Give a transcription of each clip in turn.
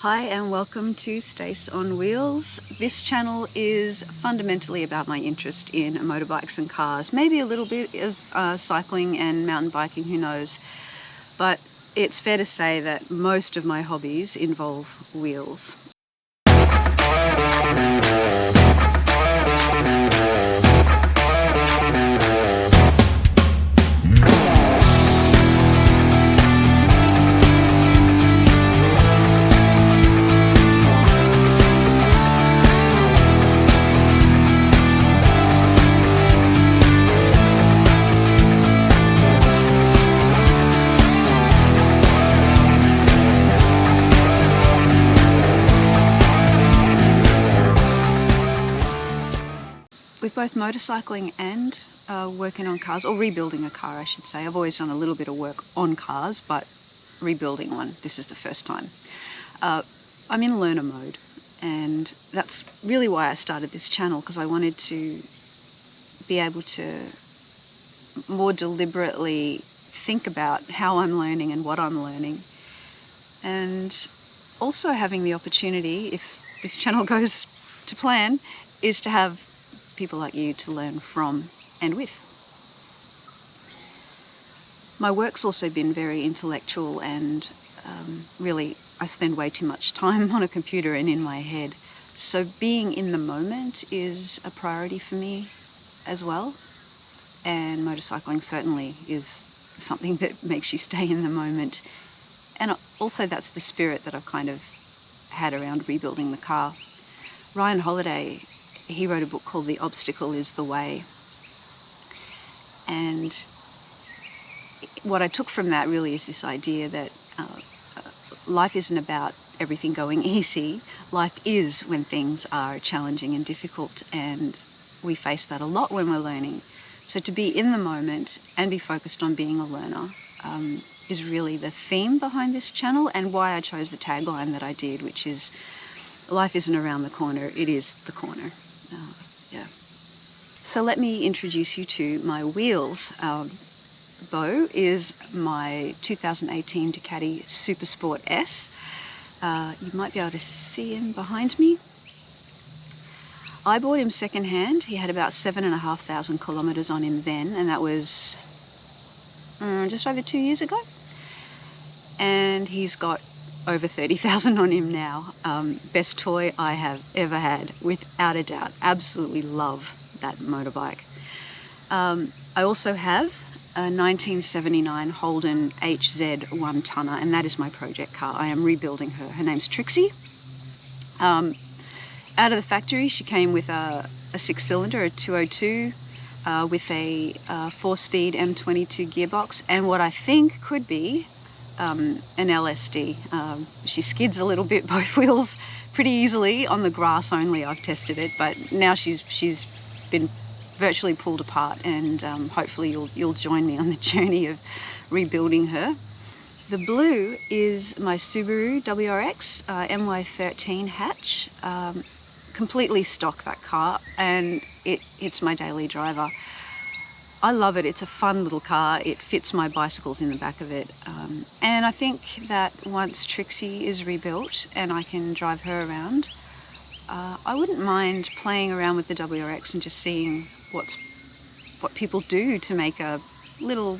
Hi and welcome to Stace on Wheels. This channel is fundamentally about my interest in motorbikes and cars, maybe a little bit of cycling and mountain biking, who knows, but it's fair to say that most of my hobbies involve wheels. With both motorcycling and working on cars, or rebuilding a car I should say. I've always done a little bit of work on cars, but rebuilding one, this is the first time. I'm in learner mode, and that's really why I started this channel, because I wanted to be able to more deliberately think about how I'm learning and what I'm learning, and also having the opportunity, if this channel goes to plan, is to have people like you to learn from and with. My work's also been very intellectual, and really I spend way too much time on a computer and in my head. So being in the moment is a priority for me as well, and motorcycling certainly is something that makes you stay in the moment. And also that's the spirit that I've kind of had around rebuilding the car. Ryan Holiday, he wrote a book called The Obstacle is the Way. And what I took from that really is this idea that life isn't about everything going easy. Life is when things are challenging and difficult, and we face that a lot when we're learning. So to be in the moment and be focused on being a learner is really the theme behind this channel, and why I chose the tagline that I did, which is, life isn't around the corner, it is the corner. So let me introduce you to my wheels. Beau is my 2018 Ducati Supersport S. You might be able to see him behind me. I bought him secondhand. He had about 7,500 kilometers on him then, and that was just over 2 years ago. And he's got over 30,000 on him now. Best toy I have ever had, without a doubt. Absolutely love that motorbike. I also have a 1979 Holden HZ 1-tonner, and that is my project car. I am rebuilding her. Her name's Trixie. Out of the factory, she came with a 6-cylinder, a 202, with a 4-speed M22 gearbox, and what I think could be an LSD. She skids a little bit, both wheels, pretty easily on the grass only. I've tested it, but now she's been virtually pulled apart, and hopefully you'll join me on the journey of rebuilding her. The blue is my Subaru WRX MY13 hatch. Completely stock, that car, and it's my daily driver. I love it. It's a fun little car. It fits my bicycles in the back of it. And I think that once Trixie is rebuilt and I can drive her around, I wouldn't mind playing around with the WRX and just seeing what people do to make a little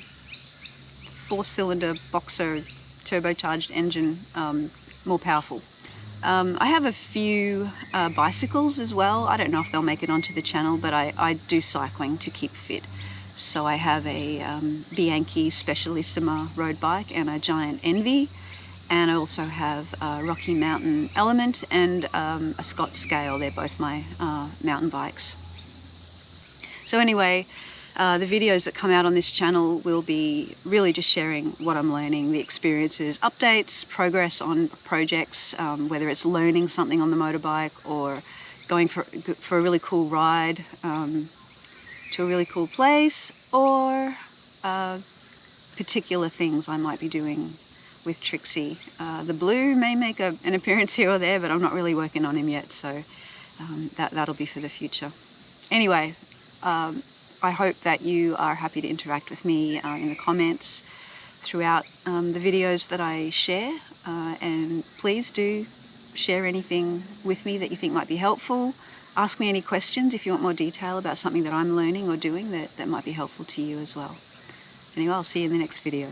4-cylinder boxer turbocharged engine more powerful. I have a few bicycles as well. I don't know if they'll make it onto the channel, but I do cycling to keep fit. So I have a Bianchi Specialissima road bike and a Giant Envy, and I also have a Rocky Mountain Element and a Scott Scale. They're both my mountain bikes. So anyway, the videos that come out on this channel will be really just sharing what I'm learning, the experiences, updates, progress on projects, whether it's learning something on the motorbike or going for a really cool ride to a really cool place, or particular things I might be doing with Trixie. The blue may make an appearance here or there, but I'm not really working on him yet, so that'll be for the future. Anyway, I hope that you are happy to interact with me in the comments throughout the videos that I share, and please do share anything with me that you think might be helpful. Ask me any questions if you want more detail about something that I'm learning or doing that might be helpful to you as well. Anyway, I'll see you in the next video.